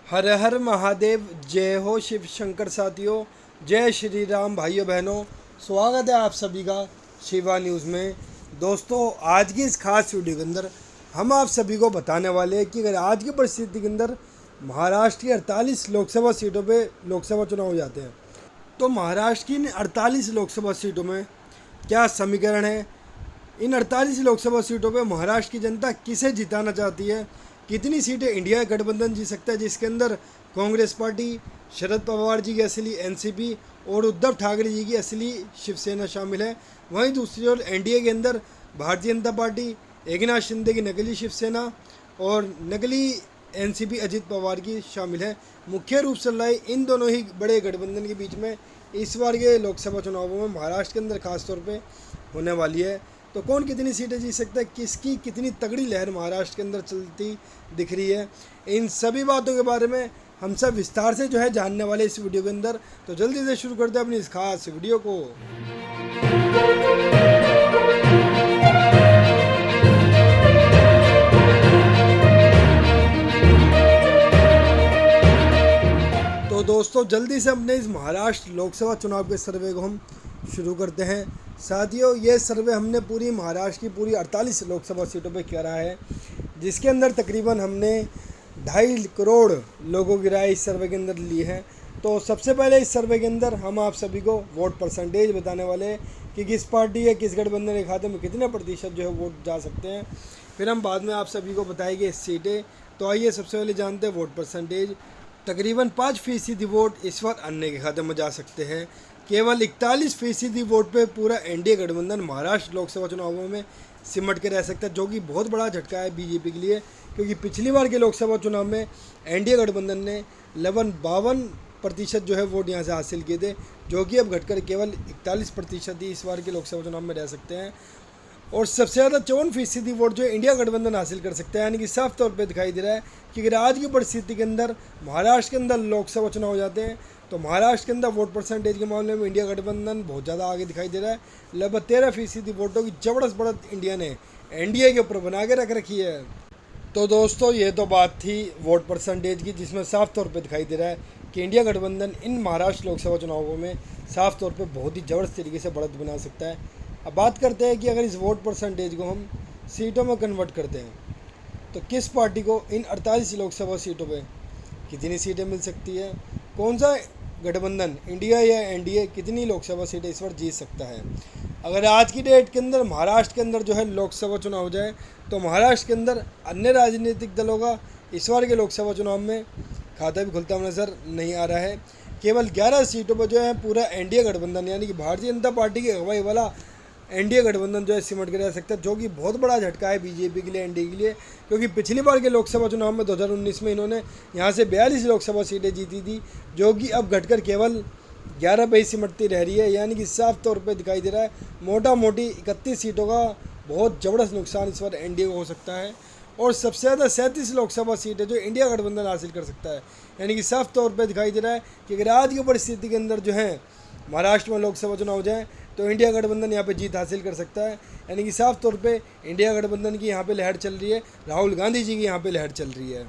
हर हर महादेव, जय हो शिव शंकर साथियों, जय श्री राम भाइयों बहनों। स्वागत है आप सभी का शिवा न्यूज़ में। दोस्तों, आज की इस खास वीडियो के अंदर हम आप सभी को बताने वाले हैं कि अगर आज की परिस्थिति के अंदर महाराष्ट्र की 48 लोकसभा सीटों पे लोकसभा चुनाव हो जाते हैं, तो महाराष्ट्र की इन 48 लोकसभा सीटों में क्या समीकरण है, इन 48 लोकसभा सीटों पे महाराष्ट्र की जनता किसे जिताना चाहती है, कितनी सीटें इंडिया गठबंधन जीत सकता है, जिसके अंदर कांग्रेस पार्टी, शरद पवार जी की असली एनसीपी और उद्धव ठाकरे जी की असली शिवसेना शामिल है। वहीं दूसरी ओर एनडीए के अंदर भारतीय जनता पार्टी, एकनाथ शिंदे की नकली शिवसेना और नकली एनसीपी अजित पवार की शामिल है। मुख्य रूप से लड़ाई इन दोनों ही बड़े गठबंधन के बीच में इस बार के लोकसभा चुनावों में महाराष्ट्र के अंदर खासतौर पे होने वाली है। तो कौन कितनी सीटें जीत सकता है, किसकी कितनी तगड़ी लहर महाराष्ट्र के अंदर चलती दिख रही है, इन सभी बातों के बारे में हम सब विस्तार से जानने वाले इस वीडियो के अंदर। तो जल्दी से शुरू करते हैं अपनी इस खास वीडियो को। तो दोस्तों, जल्दी से अपने इस महाराष्ट्र लोकसभा चुनाव के सर्वे को हम शुरू करते हैं। साथियों, ये सर्वे हमने पूरी महाराष्ट्र की पूरी 48 लोकसभा सीटों पे करा है, जिसके अंदर तकरीबन हमने 2.5 करोड़ लोगों की राय इस सर्वे के अंदर ली है। तो सबसे पहले इस सर्वे के अंदर हम आप सभी को वोट परसेंटेज बताने वाले हैं कि किस पार्टी या किस गठबंधन के खाते में कितने प्रतिशत वोट जा सकते हैं। फिर हम बाद में आप सभी को बताएंगे सीटें। तो आइए सबसे पहले जानते हैं वोट परसेंटेज। तकरीबन 5% वोट इस बार अन्य के खाते में जा सकते हैं। केवल 41% वोट पे पूरा एनडीए गठबंधन महाराष्ट्र लोकसभा चुनावों में सिमट के रह सकता है, जो कि बहुत बड़ा झटका है बीजेपी के लिए, क्योंकि पिछली बार के लोकसभा चुनाव में एनडीए गठबंधन ने 52% वोट यहाँ से हासिल किए थे, जो कि अब घटकर केवल 41% ही इस बार के लोकसभा चुनाव में रह सकते हैं। और सबसे ज़्यादा 54% वोट इंडिया गठबंधन हासिल कर सकता है। यानी कि साफ तौर पे दिखाई दे रहा है कि अगर आज की परिस्थिति के अंदर महाराष्ट्र के अंदर लोकसभा चुनाव हो जाते हैं, तो महाराष्ट्र के अंदर वोट परसेंटेज के मामले में इंडिया गठबंधन बहुत ज़्यादा आगे दिखाई दे रहा है। लगभग 13% वोटों की जबरदस्त बढ़त इंडिया ने एनडीए के ऊपर बना के रख रखी है। तो दोस्तों, ये तो बात थी वोट परसेंटेज की, जिसमें साफ तौर पे दिखाई दे रहा है कि इंडिया गठबंधन इन महाराष्ट्र लोकसभा चुनावों में साफ तौर पे बहुत ही ज़बरदस्त तरीके से बढ़त बना सकता है। अब बात करते हैं कि अगर इस वोट परसेंटेज को हम सीटों में कन्वर्ट करते हैं, तो किस पार्टी को इन 48 लोकसभा सीटों पे कितनी सीटें मिल सकती है, कौन सा गठबंधन इंडिया या एनडीए कितनी लोकसभा सीटें इस बार जीत सकता है। अगर आज की डेट के अंदर महाराष्ट्र के अंदर लोकसभा चुनाव हो जाए, तो महाराष्ट्र के अंदर अन्य राजनीतिक दलों का इस बार के लोकसभा चुनाव में खाता भी खुलता हुआ नज़र नहीं आ रहा है। केवल 11 सीटों पर पूरा एनडीए गठबंधन यानी कि भारतीय जनता पार्टी की अगुवाई वाला एनडीए गठबंधन सिमट के रह सकता है, जो कि बहुत बड़ा झटका है बीजेपी के लिए, एनडीए के लिए, क्योंकि पिछली बार के लोकसभा चुनाव में 2019 में इन्होंने यहाँ से 42 लोकसभा सीटें जीती थी, जो कि अब घटकर केवल 11 पे ही सिमटती रह रही है। यानी कि साफ तौर पे दिखाई दे रहा है मोटा मोटी 31 सीटों का बहुत ज़बरदस्त नुकसान इस बार एनडीए को हो सकता है। और सबसे ज़्यादा 37 लोकसभा सीटें जो इंडिया गठबंधन हासिल कर सकता है। यानी कि साफ तौर पे दिखाई दे रहा है कि अगर आज की परिस्थिति के अंदर महाराष्ट्र में लोकसभा चुनाव हो जाए, तो इंडिया गठबंधन यहाँ पे जीत हासिल कर सकता है। यानी कि साफ तौर पे इंडिया गठबंधन की यहाँ पे लहर चल रही है, राहुल गांधी जी की यहाँ पे लहर चल रही है।